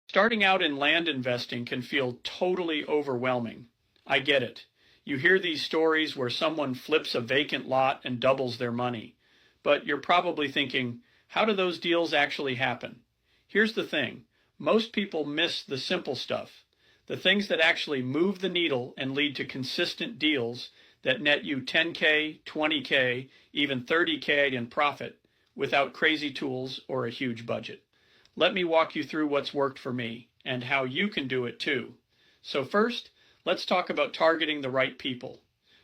Starting out in land investing can feel totally overwhelming. I get it. You hear these stories where someone flips a vacant lot and doubles their money. But you're probably thinking, how do those deals actually happen? Here's the thing. Most people miss the simple stuff. The things that actually move the needle and lead to consistent deals that net you 10K, 20K, even 30K in profit without crazy tools or a huge budget. Let me walk you through what's worked for me and how you can do it too. So first, let's talk about targeting the right people.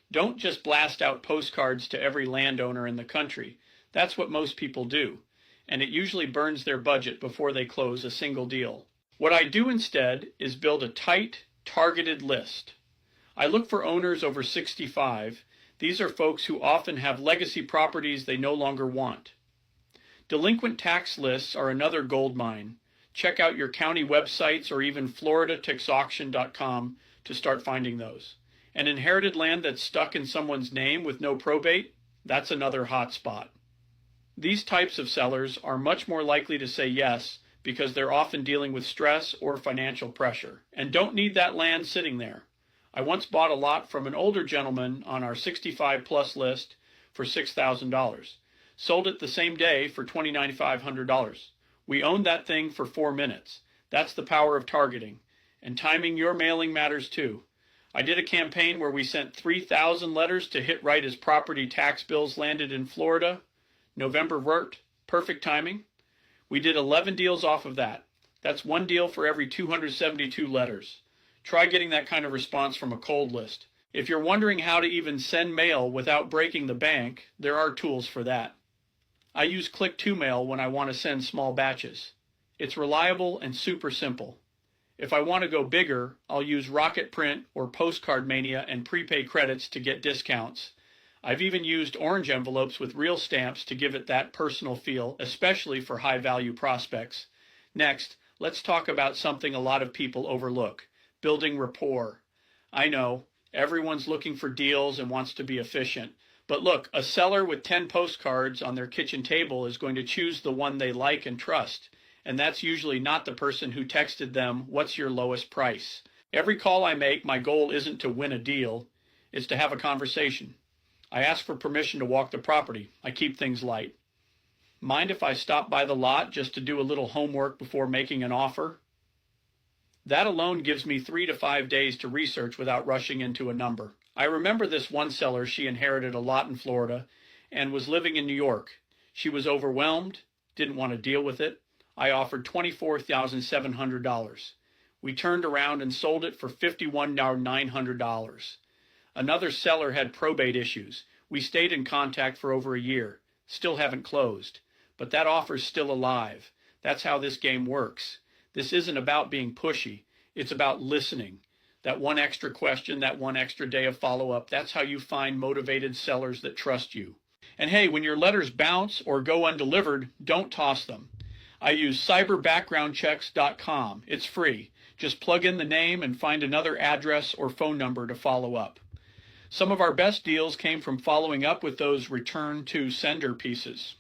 Don't just blast out postcards to every landowner in the country. That's what most people do, and it usually burns their budget before they close a single deal. What I do instead is build a tight, targeted list. I look for owners over 65. These are folks who often have legacy properties they no longer want. Delinquent tax lists are another gold mine. Check out your county websites or even floridataxauction.com to start finding those. And inherited land that's stuck in someone's name with no probate, that's another hot spot. These types of sellers are much more likely to say yes because they're often dealing with stress or financial pressure and don't need that land sitting there. I once bought a lot from an older gentleman on our 65 plus list for $6,000. Sold it the same day for $2,500. We owned that thing for 4 minutes. That's the power of targeting. And timing your mailing matters too. I did a campaign where we sent 3,000 letters to hit right as property tax bills landed in Florida. November worked. Perfect timing. We did 11 deals off of that. That's one deal for every 272 letters. Try getting that kind of response from a cold list. If you're wondering how to even send mail without breaking the bank, there are tools for that. I use Click-to-Mail when I want to send small batches. It's reliable and super simple. If I want to go bigger, I'll use Rocket Print or Postcard Mania and prepay credits to get discounts. I've even used orange envelopes with real stamps to give it that personal feel, especially for high-value prospects. Next, let's talk about something a lot of people overlook, building rapport. I know, everyone's looking for deals and wants to be efficient. But look, a seller with 10 postcards on their kitchen table is going to choose the one they like and trust. And that's usually not the person who texted them, "What's your lowest price?" Every call I make, my goal isn't to win a deal, it's to have a conversation. I ask for permission to walk the property. I keep things light. Mind if I stop by the lot just to do a little homework before making an offer? That alone gives me 3 to 5 days to research without rushing into a number. I remember this one seller. She inherited a lot in Florida and was living in New York. She was overwhelmed, didn't want to deal with it. I offered $24,700. We turned around and sold it for $51,900. Another seller had probate issues. We stayed in contact for over a year. Still haven't closed. But that offer's still alive. That's how this game works. This isn't about being pushy. It's about listening. That one extra question, that one extra day of follow-up, that's how you find motivated sellers that trust you. And hey, when your letters bounce or go undelivered, don't toss them. I use cyberbackgroundchecks.com. It's free. Just plug in the name and find another address or phone number to follow up. Some of our best deals came from following up with those return to sender pieces.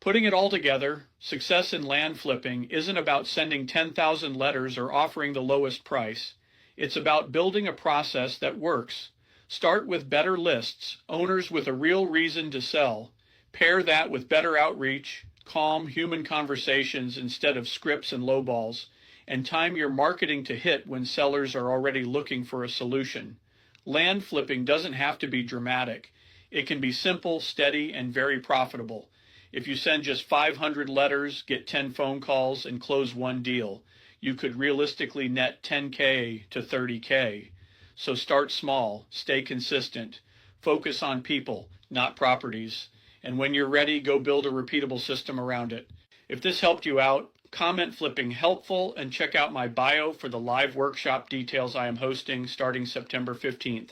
Putting it all together, success in land flipping isn't about sending 10,000 letters or offering the lowest price. It's about building a process that works. Start with better lists, owners with a real reason to sell. Pair that with better outreach, calm human conversations instead of scripts and lowballs, and time your marketing to hit when sellers are already looking for a solution. Land flipping doesn't have to be dramatic. It can be simple, steady, and very profitable. If you send just 500 letters, get 10 phone calls, and close one deal, you could realistically net 10K to 30K. So start small, stay consistent, focus on people, not properties, and when you're ready, go build a repeatable system around it. If this helped you out, comment flipping helpful and check out my bio for the live workshop details I am hosting starting September 15th.